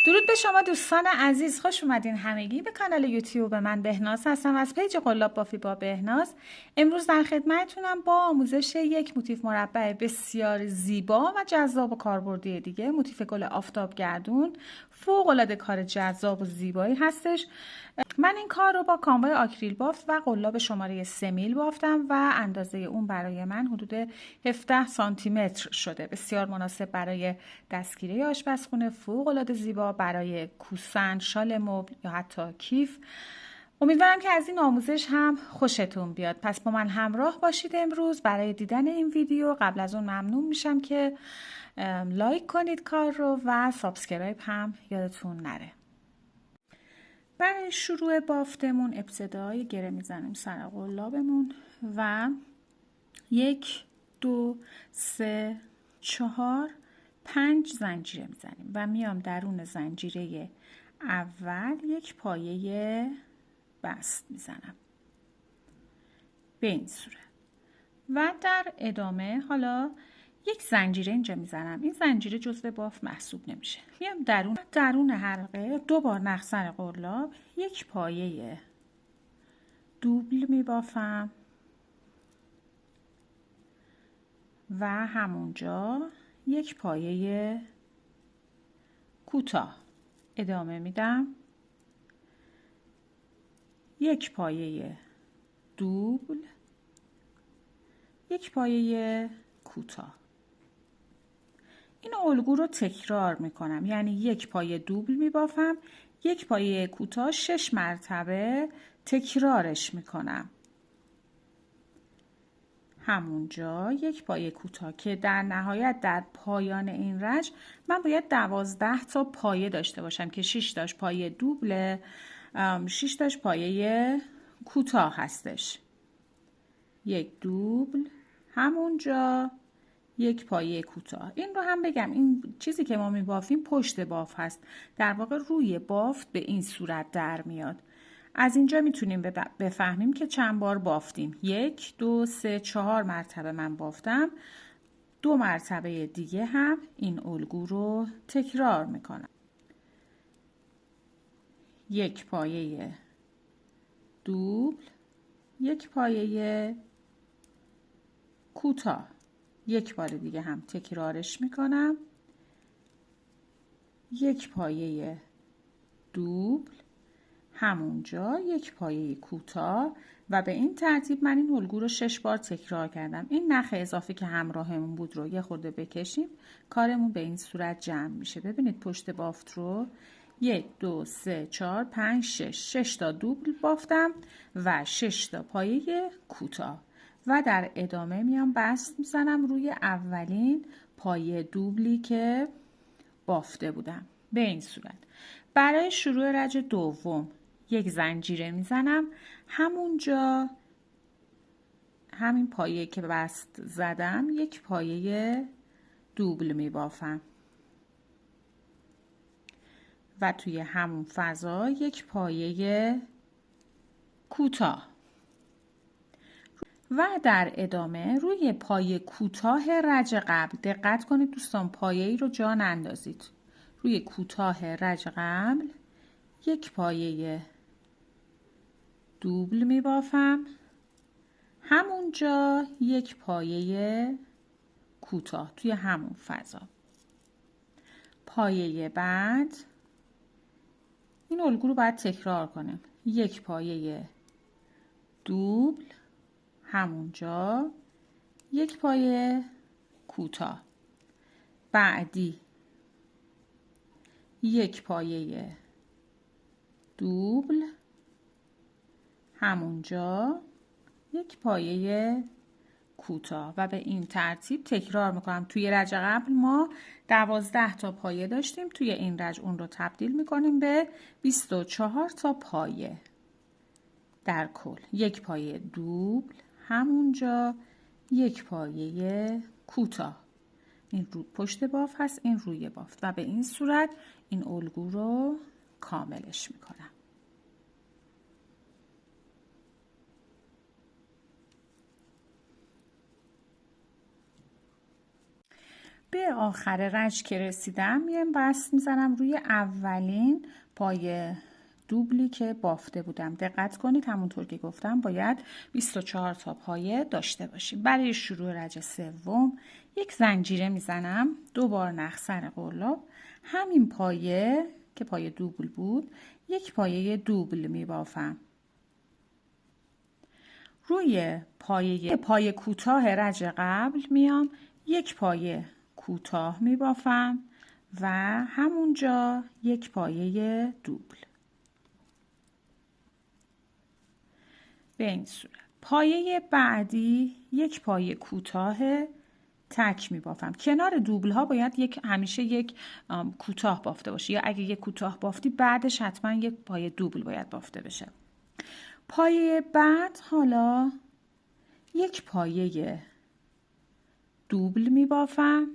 درود به شما دوستان عزیز، خوش اومدین همگی به کانال یوتیوب من. بهناز هستم از پیج قلاب بافی با بهناز. امروز در خدمتتونم با آموزش یک موتیف مربع بسیار زیبا و جذاب و کاربردی دیگه. موتیف گل آفتابگردون فوق العاده کار جذاب و زیبایی هستش. من این کار رو با کانوای آکریل بافت و قلاب شماره 3 میل بافتم و اندازه اون برای من حدود 17 سانتی متر شده. بسیار مناسب برای دستگیره آشپزخونه، فوق العاده زیبا برای کوسن، شال مبل یا حتی کیف. امیدوارم که از این آموزش هم خوشتون بیاد. پس با من همراه باشید امروز برای دیدن این ویدیو. قبل از اون ممنون میشم که لایک کنید کار رو و سابسکرایب هم یادتون نره. برای شروع بافتمون ابتدای گره میزنیم سر قلابمون و 1 2 3 4 5 زنجیره میزنیم و میام درون زنجیره اول یک پایه بست میزنم به این صورت و در ادامه حالا یک زنجیره اینجا میزنم. این زنجیره جزو بافت محسوب نمیشه. میام درون حلقه 2 بار نخ سر قلاب یک پایه دوبل میبافم و همونجا یک پایه کوتاه ادامه میدم، یک پایه دوبل، یک پایه کوتاه. این الگو رو تکرار میکنم، یعنی یک پایه دوبل میبافم، یک پایه کوتاه 6 مرتبه تکرارش میکنم. همونجا یک پایه کوتاه که در نهایت در پایان این رج من باید 12 تا پایه داشته باشم که 6 تاش پایه دوبله، 6 تاش پایه کوتاه هستش. یک دوبل، همونجا یک پایه کوتاه. این رو هم بگم، این چیزی که ما میبافیم پشت باف هست، در واقع روی بافت به این صورت در میاد. از اینجا میتونیم بفهمیم که چند بار بافتیم. 1 2 3 4 مرتبه من بافتم. 2 مرتبه دیگه هم این الگو رو تکرار میکنم. یک پایه دوبل، یک پایه کوتاه، یک بار دیگه هم تکرارش میکنم. یک پایه دوبل، همونجا یک پایه کوتاه و به این ترتیب من این الگو رو 6 بار تکرار کردم. این نخ اضافی که همراهمون بود رو یه خورده بکشیم، کارمون به این صورت جمع میشه. ببینید پشت بافت رو 1 2 3 4 5 6 تا دوبل بافتم و 6 تا پایه کوتاه و در ادامه میام بست میزنم روی اولین پایه دوبلی که بافته بودم به این صورت. برای شروع رج دوم یک زنجیره میزنم، همونجا همین پایه که بست زدم یک پایه دوبل میبافم و توی همون فضا یک پایه کوتاه و در ادامه روی پایه کوتاه رج قبل، دقت کنید دوستان پایه ای رو جا نندازید، روی کوتاه رج قبل یک پایه دوبل می بافم، همونجا یک پایه کوتاه توی همون فضا. پایه بعد این الگو رو باید تکرار کنیم. یک پایه دوبل، همونجا یک پایه کوتاه، بعدی یک پایه دوبل، همونجا یک پایه کوتاه و به این ترتیب تکرار میکنم. توی رج قبل ما 12 تا پایه داشتیم، توی این رج اون رو تبدیل میکنیم به 24 تا پایه. در کل یک پایه دوبل، همونجا یک پایه کوتاه. این رو پشت باف هست، این روی بافت و به این صورت این الگو رو کاملش میکنم. به آخر رج که رسیدم میام بست میزنم روی اولین پایه دوبلی که بافته بودم. دقت کنید همونطور که گفتم باید 24 تا پایه داشته باشیم. برای شروع رج سوم یک زنجیره میزنم، 2 بار نخسر قلاب، همین پایه که پایه دوبل بود یک پایه دوبل میبافم. روی پایه کوتاه رج قبل میام یک پایه کوتاه میبافم و همونجا یک پایه دوبل. به این صورت پایه بعدی یک پایه کوتاه تک میبافم. کنار دوبل ها باید همیشه یک کوتاه بافته باشه، یا اگه یک کوتاه بافتی بعدش حتما یک پایه دوبل باید بافته بشه. پایه بعد حالا یک پایه دوبل میبافم،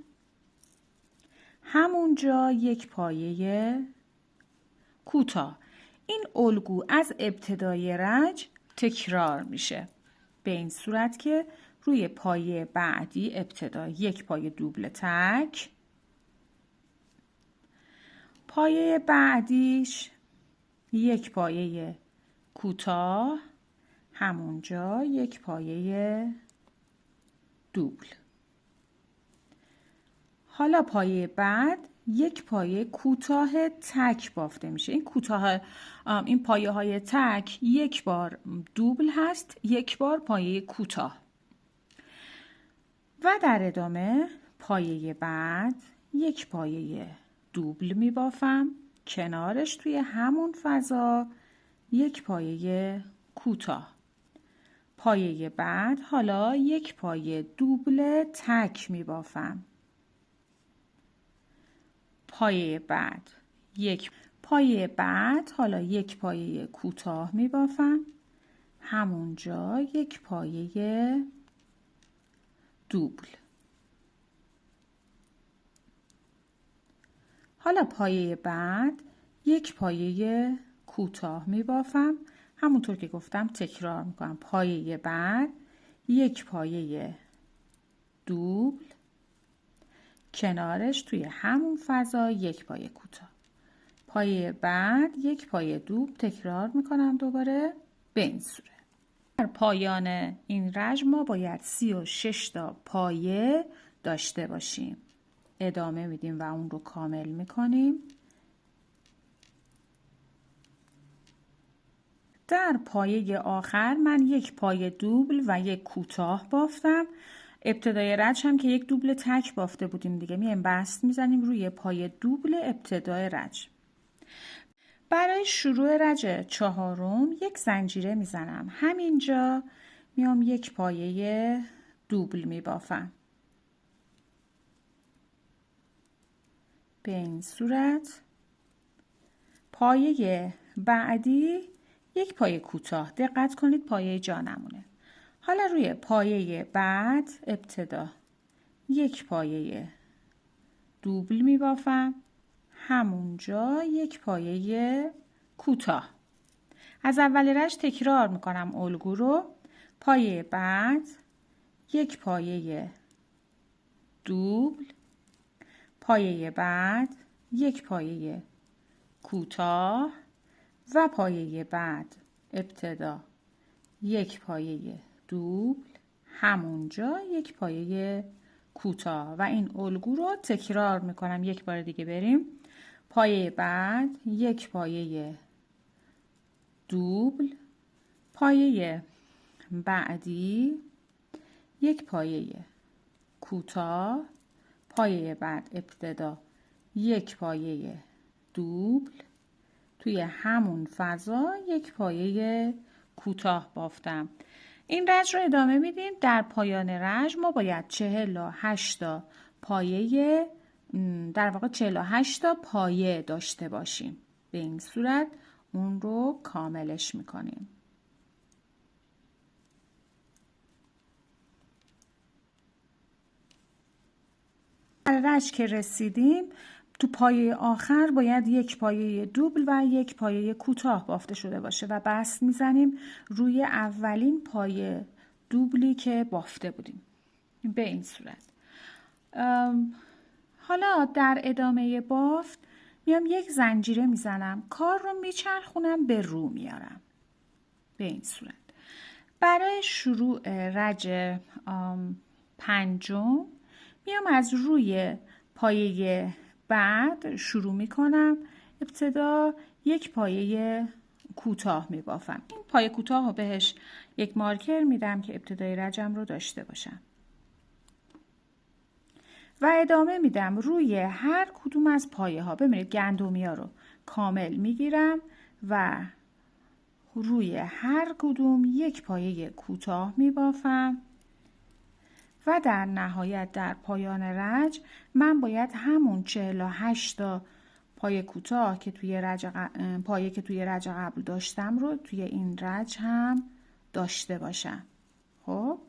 همونجا یک پایه کوتاه. این الگو از ابتدای رج تکرار میشه به این صورت که روی پایه بعدی ابتدا یک پایه دوبل تک، پایه بعدیش یک پایه کوتاه، همونجا یک پایه دوبل. حالا پایه بعد یک پایه کوتاه تک بافته میشه. این پایه های تک یک بار دوبل هست، یک بار پایه کوتاه. و در ادامه پایه بعد یک پایه دوبل میبافم، کنارش توی همون فضا یک پایه کوتاه. پایه بعد حالا یک پایه دوبل تک میبافم. پایه بعد حالا یک پایه کوتاه میبافم، همونجا یک پایه دوبل. حالا پایه بعد یک پایه کوتاه میبافم، همونطور که گفتم تکرار میکنم. پایه بعد یک پایه دوبل، کنارش توی همون فضا یک پایه کوتاه. پایه بعد یک پایه دوبل، تکرار میکنم دوباره به این صورت. در پایان این رج ما باید 36 تا پایه داشته باشیم. ادامه میدیم و اون رو کامل میکنیم. در پایه آخر من یک پایه دوبل و یک کوتاه بافتم. ابتدای رج هم که یک دوبل تک بافته بودیم دیگه، میایم بست میزنیم روی پایه دوبل ابتدای رج. برای شروع رج چهارم یک زنجیره میزنم، همینجا میام یک پایه دوبل میبافم. به این صورت پایه بعدی یک پایه کوتاه، دقت کنید پایه جا نمونه. حالا روی پایه بعد ابتدا یک پایه دوبل میبافم، همونجا یک پایه کوتاه. از اول رج تکرار میکنم الگو رو. پایه بعد یک پایه دوبل، پایه بعد یک پایه کوتاه و پایه بعد ابتدا یک پایه دوبل، همونجا یک پایه کوتاه. و این الگو رو تکرار میکنم یک بار دیگه. بریم پایه بعد یک پایه دوبل، پایه بعدی یک پایه کوتاه، پایه بعد ابتدا یک پایه دوبل، توی همون فضا یک پایه کوتاه بافتم. این رج رو ادامه میدیم. در پایان رج ما باید 48 تا پایه، در واقع 48 تا پایه داشته باشیم. به این صورت اون رو کاملش میکنیم. در رج که رسیدیم تو پایه آخر باید یک پایه دوبل و یک پایه کوتاه بافته شده باشه و بست میزنیم روی اولین پایه دوبلی که بافته بودیم. به این صورت حالا در ادامه بافت میام یک زنجیره میزنم، کار رو میچرخونم به رو میارم به این صورت. برای شروع رج پنجم میام از روی پایه بعد شروع میکنم. ابتدا یک پایه کوتاه میبافم. این پایه کوتاه رو بهش یک مارکر میدم که ابتدای رجم رو داشته باشم و ادامه میدم روی هر کدوم از پایه ها. ببینید گندمی ها رو کامل میگیرم و روی هر کدوم یک پایه کوتاه میبافم و در نهایت در پایان رج من باید همون 48 تا پایه کوتاه که توی رج قبل داشتم رو توی این رج هم داشته باشم. خب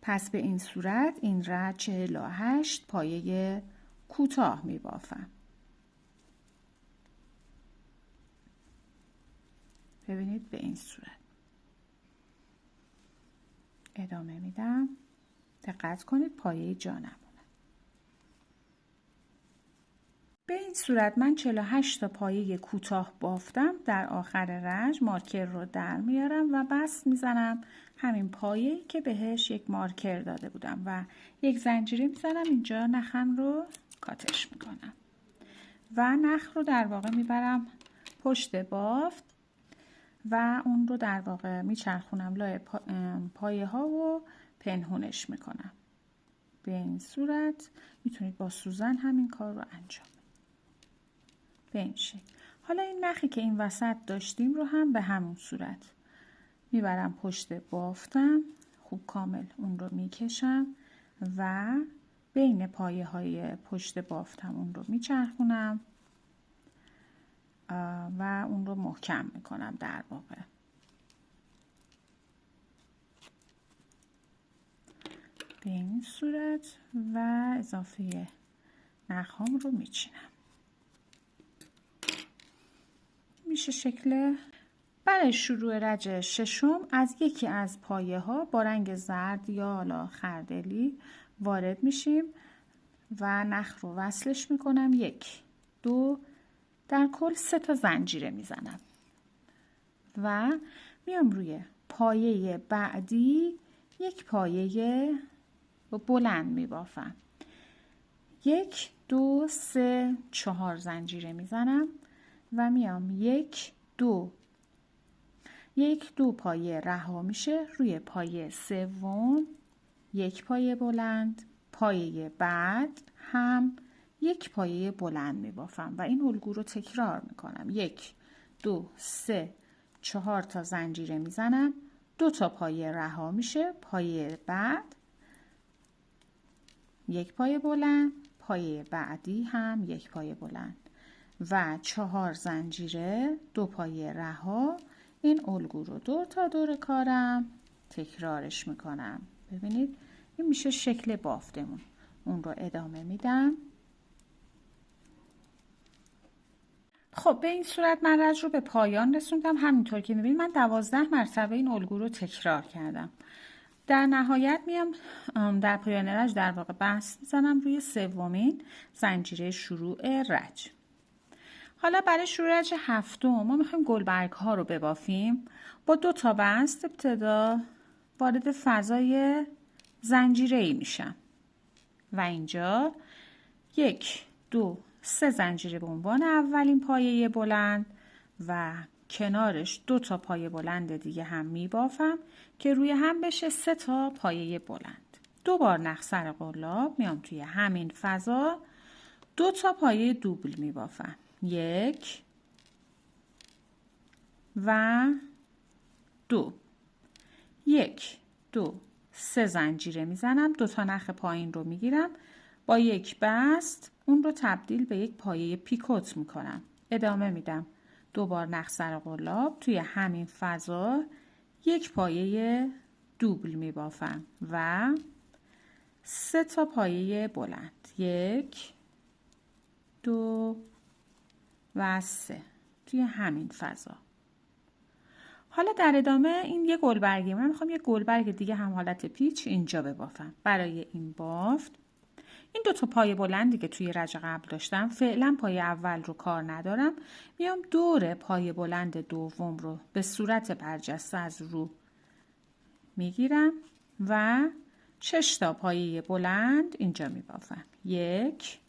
پس به این صورت این رج 48 پایه کوتاه می بافم. ببینید به این صورت ادامه میدم. دقت کنید پایه جا نمونه. به این صورت من 48 تا پایه کوتاه بافتم. در آخر رج مارکر رو در میارم و بست میزنم همین پایه‌ای که بهش یک مارکر داده بودم و یک زنجیره میزنم اینجا. نخم رو کاتش میکنم و نخ رو در واقع میبرم پشت بافت و اون رو در واقع میچرخونم لای پایه ها و پنهونش میکنم. به این صورت میتونید با سوزن همین کار رو انجام به این شکل. حالا این نخی که این وسط داشتیم رو هم به همون صورت میبرم پشت بافتم، خوب کامل اون رو میکشم و بین پایه های پشت بافتم اون رو میچرخونم و اون رو محکم میکنم در واقع. به این صورت و اضافه نخام رو میچینم. میشه شکل. برای شروع رج ششم از یکی از پایه ها با رنگ زرد یا حالا خردلی وارد میشیم و نخ رو وصلش میکنم. 1 2 در کل 3 تا زنجیره میزنم و میام روی پایه بعدی یک پایه بلند میبافم. 1 2 3 4 زنجیره میزنم و میام 1 2 پایه رها میشه. روی پایه سوم یک پایه بلند، پایه بعد هم یک پایه بلند میبافم و این الگو رو تکرار میکنم. 1 2 3 4 تا زنجیره میزنم، 2 تا پایه رها میشه، پایه بعد یک پایه بلند، پایه بعدی هم یک پایه بلند و 4 زنجیره، 2 پایه رها. این الگو رو دور تا دور کارم تکرارش میکنم. ببینید این میشه شکل بافتمون. اون رو ادامه میدم. خب به این صورت من رج رو به پایان رسوندم. همینطور که میبینید من 12 مرتبه این الگو رو تکرار کردم. در نهایت میام در پایان رج در واقع بست میزنم روی سومین زنجیره شروع رج. حالا برای شروع رج هفتم ما میخوایم گلبرگ ها رو ببافیم. با 2 تا بست ابتدا وارد فضای زنجیره ای میشم و اینجا 1 2 3 زنجیره به عنوان اولین پایه بلند و کنارش 2 تا پایه بلند دیگه هم میبافم که روی هم بشه 3 تا پایه بلند. 2 بار نخ سر قلاب میام توی همین فضا 2 تا پایه دوبل میبافم. 1 و 2 1 2 3 زنجیره میزنم، 2 تا نخ پایین رو میگیرم با یک بست اون رو تبدیل به یک پایه پیکوت میکنم. ادامه میدم 2 بار نخ سر قلاب توی همین فضا یک پایه دوبل میبافم و 3 تا پایه بلند. 1 2 و 3 توی همین فضا. حالا در ادامه این یه گلبرگی، من میخوام یه گلبرگ دیگه هم حالت پیچ اینجا ببافم. برای این بافت این دو تا پایه بلندی که توی رج قبل داشتم فعلا پایه اول رو کار ندارم، میام دور پایه بلند دوم رو به صورت برجسته از رو میگیرم و 6 تا پایه بلند اینجا میبافم. 1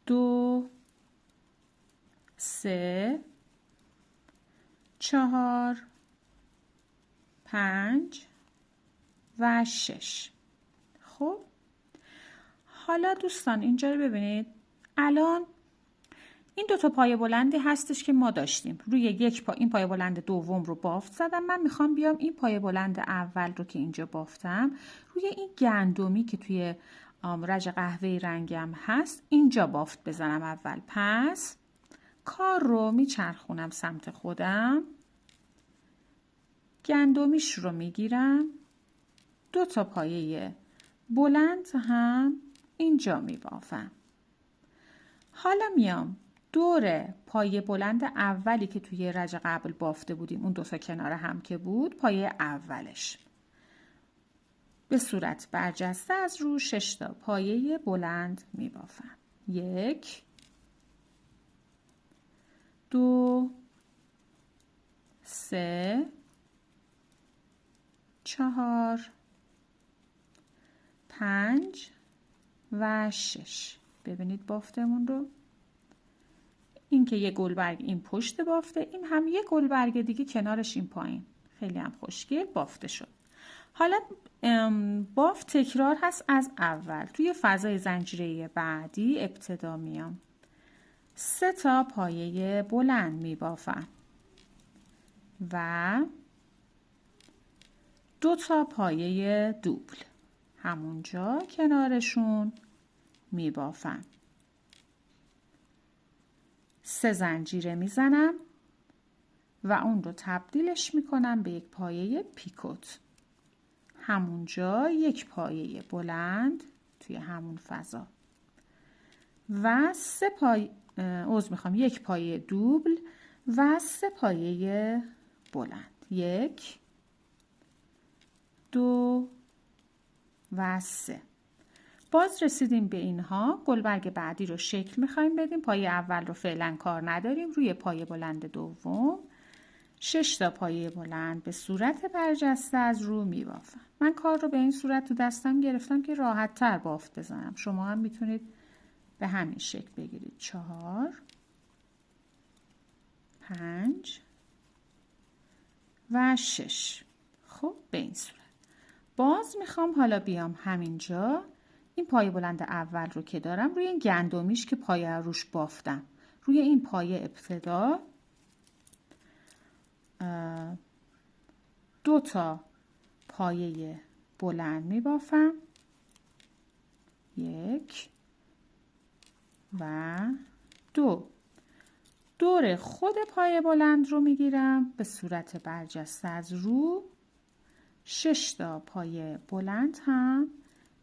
2 3 4 5 و 6. خب حالا دوستان اینجا رو ببینید. الان این دو تا پایه بلندی هستش که ما داشتیم. روی این پایه بلند دوم رو بافت زدم. من میخوام بیام این پایه بلند اول رو که اینجا بافتم روی این گندمی که توی رج قهوه‌ای رنگم هست اینجا بافت بزنم اول. پس کار رو میچرخونم سمت خودم، گندمیش رو میگیرم، دو تا پایه بلند هم اینجا میبافم. حالا میام دور پایه بلند اولی که توی رج قبل بافته بودیم، اون دو تا کنار هم که بود، پایه اولش به صورت برجسته از رو 6 تا پایه بلند میبافم. 1 2 3 4 5 و 6. ببینید بافتمون رو. این که یه گلبرگ این پشت بافته، این هم یه گلبرگ دیگه کنارش این پایین. خیلی هم خوشگل بافته شد. حالا بافت تکرار هست از اول. توی فضای زنجیره بعدی ابتدا میام 3 تا پایه بلند میبافم و 2 تا پایه دوبل همونجا کنارشون میبافم. 3 زنجیره میزنم و اون رو تبدیلش میکنم به یک پایه پیکوت. همونجا یک پایه بلند توی همون فضا و 1 پایه دوبل و 3 پایه بلند. 1 2 و 3. باز رسیدیم به اینها. گلبرگ بعدی رو شکل میخوایم بدیم. پایه اول رو فعلا کار نداریم. روی پایه بلند دوم 6 تا پایه بلند به صورت برجسته از رو میبافم. من کار رو به این صورت تو دستم گرفتم که راحت تر بافت بزنم. شما هم میتونید به همین شکل بگیرید. 4 5 و 6. خب به این صورت. باز میخوام حالا بیام همینجا این پایه بلند اول رو که دارم روی این گندمیش که پایه روش بافتم، روی این پایه ابتدا 2 تا پایه بلند میبافم. 1 و 2. دور خود پایه بلند رو میگیرم به صورت برجسته از رو 6 تا پایه بلند هم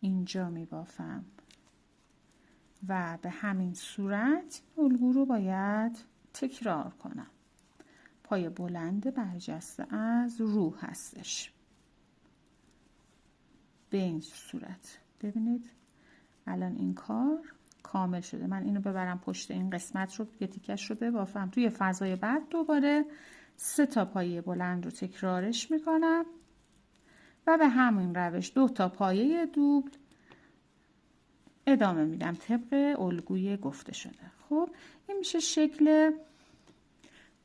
اینجا میبافم و به همین صورت الگو رو باید تکرار کنم. پایه بلند برجسته از رو هستش. به این صورت ببینید الان این کار کامل شده. من اینو ببرم پشت این قسمت رو، یه تیکش رو ببافم. توی فضای بعد دوباره 3 تا پایه بلند رو تکرارش میکنم و به همین روش 2 تا پایه دوبل ادامه میدم طبق الگوی گفته شده. خب این میشه شکل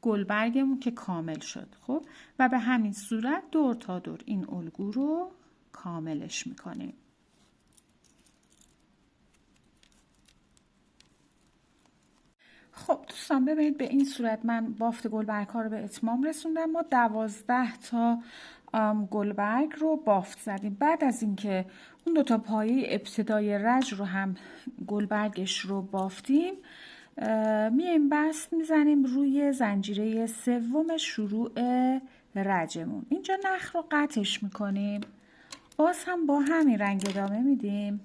گلبرگمون که کامل شد. خب و به همین صورت دور تا دور این الگو رو کاملش میکنیم. خب دوستان ببینید به این صورت من بافت گلبرگ ها رو به اتمام رسوندم. ما 12 تا گلبرگ رو بافت زدیم. بعد از اینکه اون 2 تا پایه ابتدای رج رو هم گلبرگش رو بافتیم، میایم بست میزنیم روی زنجیره سوم شروع رجمون. اینجا نخ رو قطعش میکنیم. باز هم با همین رنگ ادامه میدیم.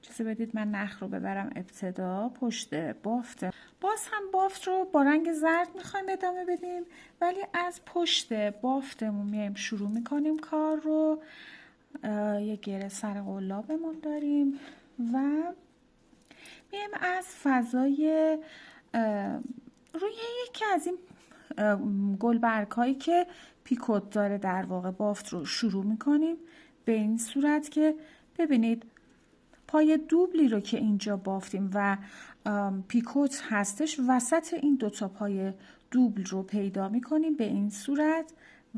اجازه بدید من نخ رو ببرم ابتدا پشت بافت. باز هم بافت رو با رنگ زرد میخوایم ادامه بدیم، ولی از پشت بافتمون میایم شروع میکنیم کار رو یک گره سر قلابمون داریم و میایم از فضای روی یکی از این گلبرگ هایی که پیکوت داره در واقع بافت رو شروع میکنیم، به این صورت که ببینید پای دوبلی رو که اینجا بافتیم و پیکوت هستش وسط این دوتا پای دوبل رو پیدا میکنیم به این صورت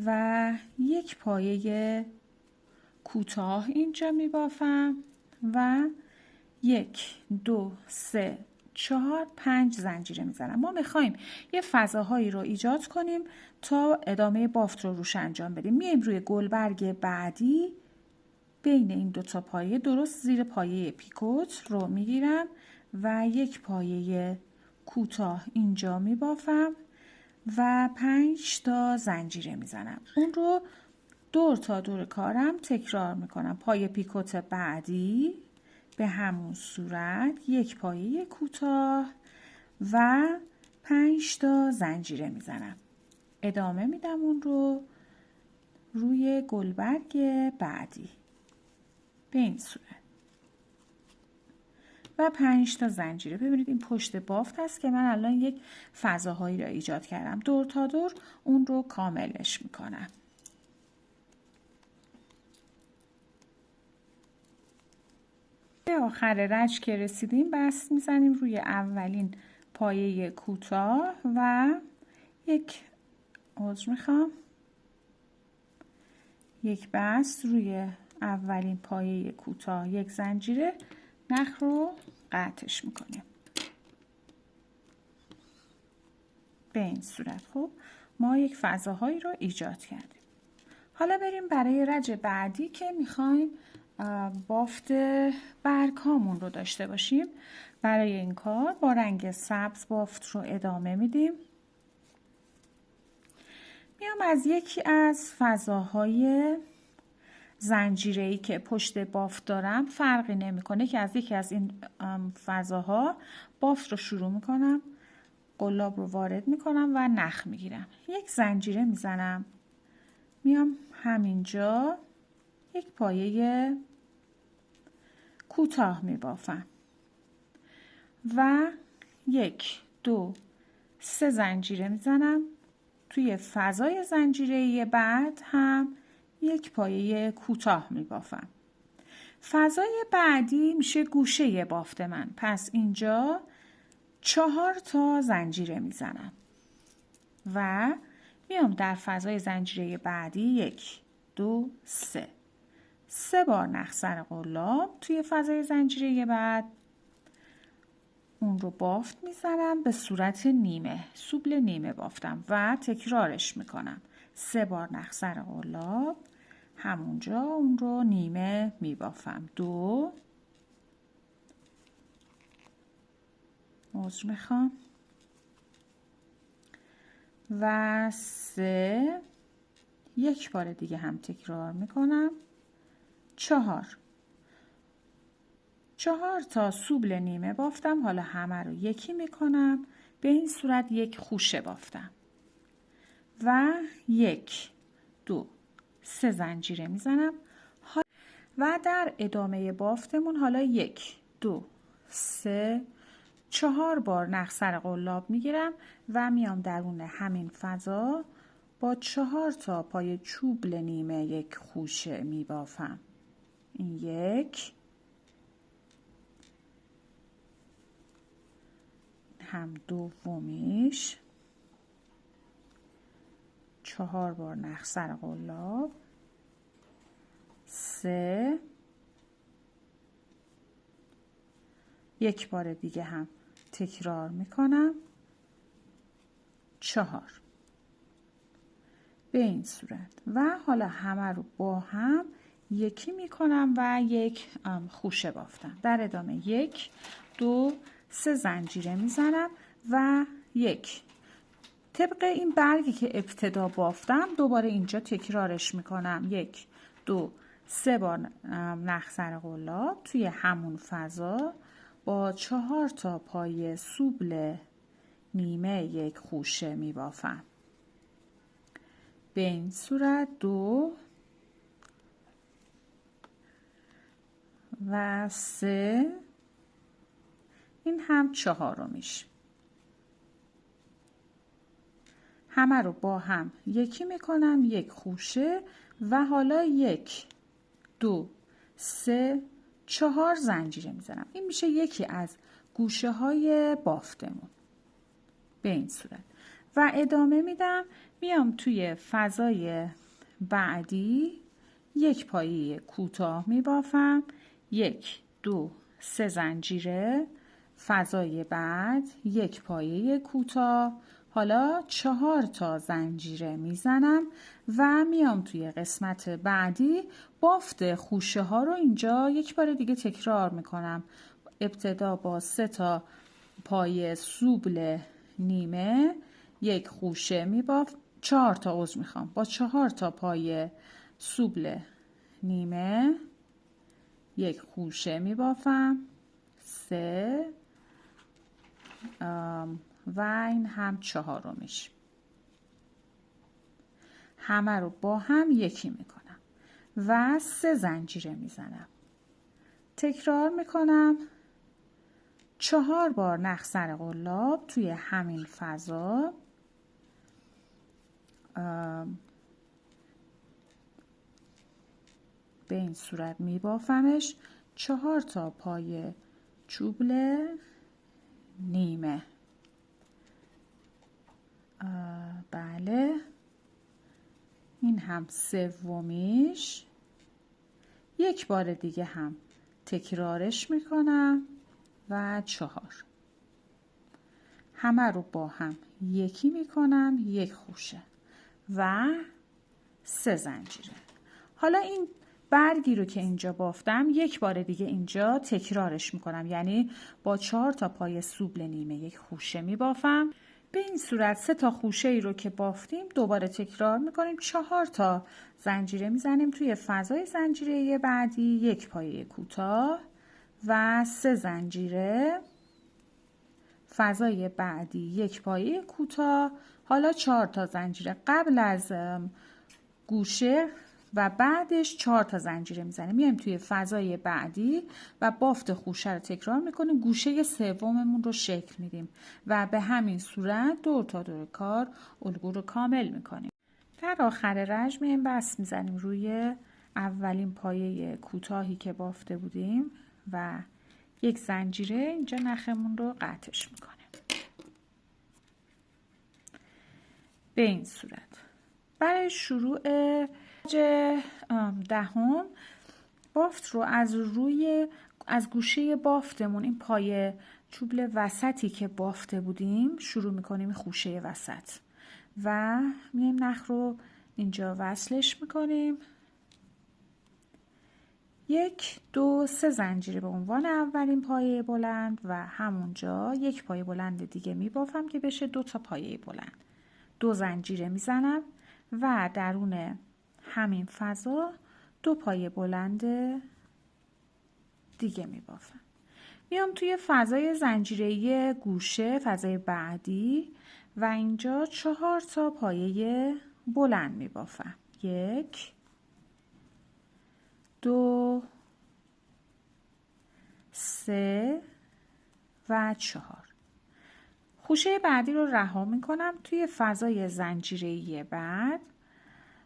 و یک پایه کوتاه اینجا میبافم و 1 2 3 4 5 زنجیره میزنم. ما میخوایم یه فضاهایی رو ایجاد کنیم تا ادامه بافت رو روش انجام بدیم. میایم روی گلبرگ بعدی بین این دوتا پایه درست زیر پایه پیکوت رو میگیرم و یک پایه کوتاه اینجا میبافم و 5 تا زنجیره میزنم. اون رو دور تا دور کارم تکرار میکنم. پای پیکوت بعدی به همون صورت یک پایه کوتاه و 5 تا زنجیره میزنم. ادامه میدم اون رو روی گلبرگ بعدی به این صورت و 5 تا زنجیره. ببینید این پشت بافت هست که من الان یک فضاهایی را ایجاد کردم. دور تا دور اون رو کاملش میکنم. به آخر رج که رسیدیم بست میزنیم روی اولین پایه کوتاه و یک یک بست روی اولین پایه کوتاه، یک زنجیره، نخ رو قطعش میکنیم به این صورت. خب ما یک فضاهایی رو ایجاد کردیم. حالا بریم برای رج بعدی که میخوایم بافت برگ هامون رو داشته باشیم. برای این کار با رنگ سبز بافت رو ادامه میدیم. میام از یکی از فضاهای زنجیره‌ای که پشت بافت دارم، فرقی نمیکنه که از یکی از این فضاها بافت رو شروع میکنم، قلاب رو وارد میکنم و نخ میگیرم. یک زنجیره میزنم، میام همینجا یک پایه کوتاه میبافم و 1 2 3 زنجیره میزنم. توی فضای زنجیره‌ای بعد هم یک پایه کوتاه میبافم. فضای بعدی میشه گوشه بافت من. پس اینجا 4 تا زنجیره میزنم و میام در فضای زنجیره بعدی 1 2 3 بار نخ سر قلاب توی فضای زنجیره بعد اون رو بافت میزنم به صورت نیمه، سوبل نیمه بافتم و تکرارش میکنم. 3 بار نخ سر قلاب همونجا اون رو نیمه میبافم. 2 و 3 یک بار دیگه هم تکرار میکنم. 4 تا سوبل نیمه بافتم. حالا همه رو یکی میکنم به این صورت یک خوشه بافتم و 1 2 3 زنجیره میزنم و در ادامه بافتمون حالا 1 2 3 4 بار نخ سر قلاب میگیرم و میام درون همین فضا با 4 تا پای چوبل نیمه یک خوشه میبافم. این 1 هم دومیش، 4 بار نخ سر قلاب، 3 یک بار دیگه هم تکرار میکنم، 4 به این صورت و حالا همه رو با هم یکی میکنم و یک خوشه بافتم. در ادامه 1 2 3 زنجیره میزنم و 1 طبق این برگی که ابتدا بافتم دوباره اینجا تکرارش میکنم. 1 2 3 بار نخ سر قلاب توی همون فضا با 4 تا پای سوبل نیمه یک خوشه میبافم. به این صورت 2 و 3. این هم 4میش. همه رو با هم یکی میکنم، یک خوشه و حالا 1 2 3 4 زنجیره میزنم. این میشه یکی از گوشه های بافتمون به این صورت و ادامه میدم. میام توی فضای بعدی یک پایه کوتاه میبافم، 1 2 3 زنجیره، فضای بعد یک پایه کوتاه، حالا 4 تا زنجیره میزنم و میام توی قسمت بعدی بافت خوشه ها رو اینجا یک بار دیگه تکرار میکنم. ابتدا با 3 تا پایه سوبل نیمه یک خوشه میباف، 4 تا عذر میخوام، با 4 تا پایه سوبل نیمه یک خوشه میبافم، 3 و این هم 4میش. همه رو با هم یکی میکنم و 3 زنجیره میزنم. تکرار میکنم. 4 بار نخسر قلاب توی همین فضا به این صورت میبافمش. 4 تا پای چوبل نیمه. بله، این هم 3میش. یک بار دیگه هم تکرارش میکنم و 4. همه رو با هم یکی میکنم، یک خوشه و 3 زنجیره. حالا این برگی رو که اینجا بافتم یک بار دیگه اینجا تکرارش میکنم، یعنی با 4 تا پای سوبل نیمه یک خوشه میبافم. به این صورت 3 تا خوشه ای رو که بافتیم دوباره تکرار میکنیم، 4 تا زنجیره میزنیم توی فضای زنجیره بعدی، یک پایه کوتاه و 3 زنجیره، فضای بعدی یک پایه کوتاه، حالا 4 تا زنجیره قبل از گوشه و بعدش 4 تا زنجیره میزنیم. میایم توی فضای بعدی و بافت خوشه رو تکرار میکنیم، گوشه سوممون رو شکل میدیم و به همین صورت دور تا دور کار الگو رو کامل میکنیم. در آخر رژ میایم بست میزنیم روی اولین پایه کوتاهی که بافته بودیم و یک زنجیره اینجا نخمون رو قطعش میکنیم. به این صورت برای شروع دهم بافت رو از گوشه بافتمون، این پایه چوبل وسطی که بافته بودیم شروع میکنیم، خوشه وسط و میایم نخ رو اینجا وصلش میکنیم. 1 2 3 زنجیره به عنوان اولین پایه بلند و همونجا یک پایه بلند دیگه میبافم که بشه 2 تا پایه بلند. 2 زنجیره میزنم و درون همین فضا 2 پایه بلند دیگه میبافم. میام توی فضای زنجیره گوشه، فضای بعدی و اینجا 4 تا پایه بلند میبافم. 1 2 3 و 4. خوشه بعدی رو رها میکنم. توی فضای زنجیره‌ای بعد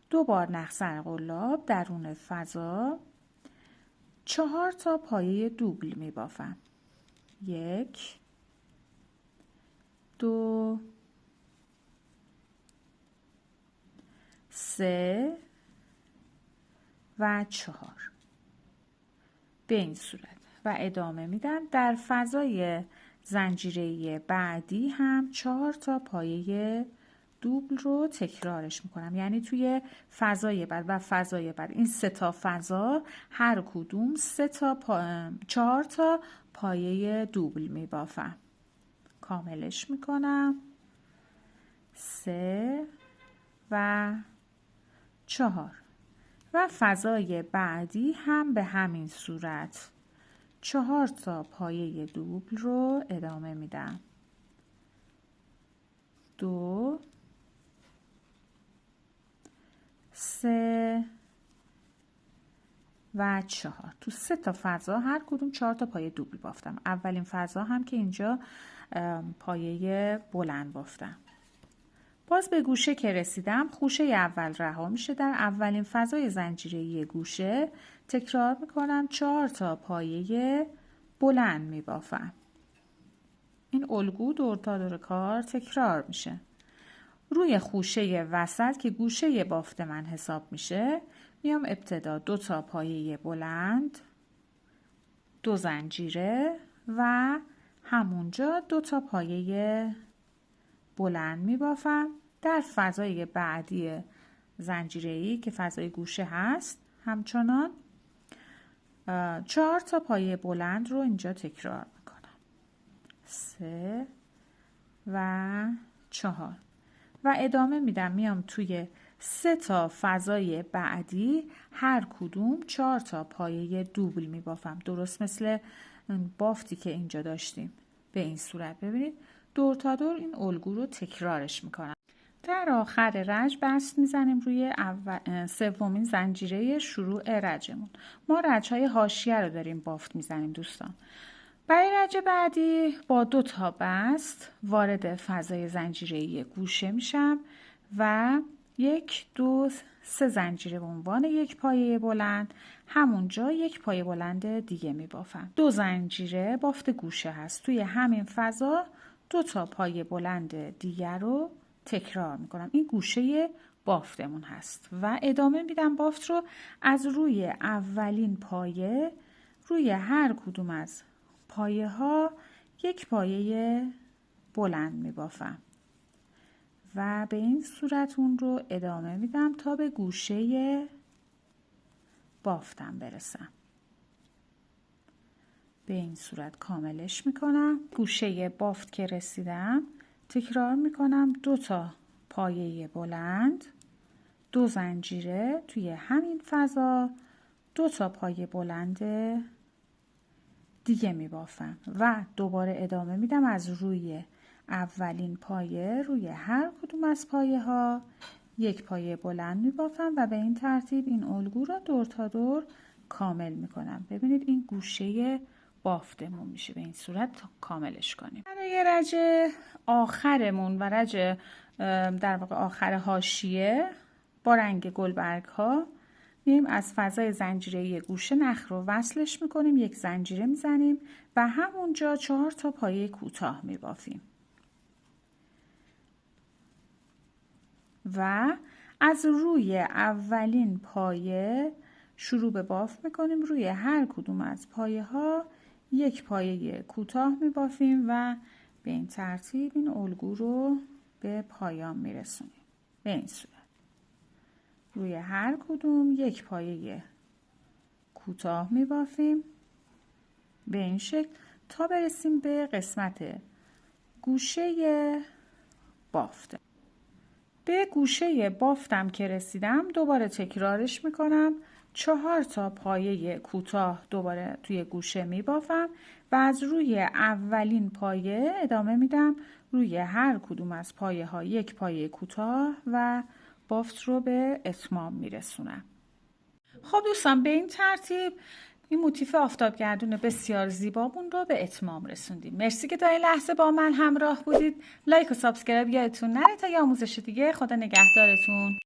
2 بار نخسر قلاب درون فضا 4 تا پایه دوبل میبافم. 1 2 3 و 4 به این صورت و ادامه میدم. در فضای زنجیره‌ای بعدی هم 4 تا پایه دوبل رو تکرارش میکنم، یعنی توی فضای بعد و فضای بعد این 3 تا فضا هر کدوم 4 تا پایه دوبل میبافم. کاملش میکنم. 3 و 4 و فضای بعدی هم به همین صورت 4 تا پایه دوبل رو ادامه میدم. 2 3 و 4. تو 3 تا فضا هر کدوم 4 تا پایه دوبل بافتم. اولین فضا هم که اینجا پایه بلند بافتم. باز به گوشه که رسیدم خوشه اول رها میشه. در اولین فضای زنجیره‌ای گوشه تکرار میکنم 4 تا پایه بلند میبافم. این الگو دور تا دور کار تکرار میشه. روی خوشه وسط که گوشه بافت من حساب میشه میام ابتدا 2 تا پایه بلند، 2 زنجیره و همونجا 2 تا پایه بلند میبافم. در فضای بعدی زنجیره‌ای که فضای گوشه هست همچنان 4 تا پایه بلند رو اینجا تکرار میکنم. 3 و 4 و ادامه میدم. میام توی 3 تا فضای بعدی هر کدوم 4 تا پایه دوبل میبافم. درست مثل بافتی که اینجا داشتیم. به این صورت ببینید دور تا دور این الگو رو تکرارش میکنم. در آخر رج بست میزنیم روی سومین زنجیره شروع رجمون. ما رجهای حاشیه رو داریم بافت میزنیم دوستان. برای رج بعدی با 2 تا بست وارد فضای زنجیره‌ای گوشه میشم و 1 2 3 زنجیره به عنوان 1 پایه بلند، همونجا 1 پایه بلند دیگه میبافم. 2 زنجیره بافت گوشه هست. توی همین فضا 2 تا پایه بلند دیگر رو تکرار میکنم. این گوشه بافتمون هست و ادامه میدم بافت رو از روی اولین پایه روی هر کدوم از پایه ها 1 پایه بلند میبافم و به این صورت اون رو ادامه میدم تا به گوشه بافتم برسم. به این صورت کاملش میکنم. گوشه بافت که رسیدم تکرار میکنم 2 تا پایه بلند، 2 زنجیره توی همین فضا 2 تا پایه بلند دیگه میبافم و دوباره ادامه میدم از روی اولین پایه روی هر کدوم از پایه ها 1 پایه بلند میبافم و به این ترتیب این الگو را دور تا دور کامل میکنم. ببینید این گوشه بافتمون میشه. به این صورت تا کاملش کنیم. برای رج آخرمون و رج در واقع آخر حاشیه با رنگ گلبرگ ها میایم از فضای زنجیره‌ای گوشه نخ رو وصلش میکنیم، 1 زنجیره میزنیم و همونجا 4 تا پایه کوتاه میبافیم و از روی اولین پایه شروع به بافت میکنیم. روی هر کدوم از پایه ها 1 پایه کوتاه میبافیم و به این ترتیب این الگو رو به پایان میرسونیم. به این صورت روی هر کدوم 1 پایه کوتاه میبافیم به این شکل تا برسیم به قسمت گوشه بافت. به گوشه بافتم که رسیدم دوباره تکرارش میکنم. 4 تا پایه کوتاه دوباره توی گوشه میبافم و از روی اولین پایه ادامه میدم روی هر کدوم از پایه ها 1 پایه کوتاه و بافت رو به اتمام میرسونم. خب دوستان به این ترتیب این موتیف آفتابگردون بسیار زیبامون رو به اتمام رسوندیم. مرسی که تا این لحظه با من همراه بودید. لایک و سابسکرایب یادتون نره تا یه آموزش دیگه. خدا نگهدارتون.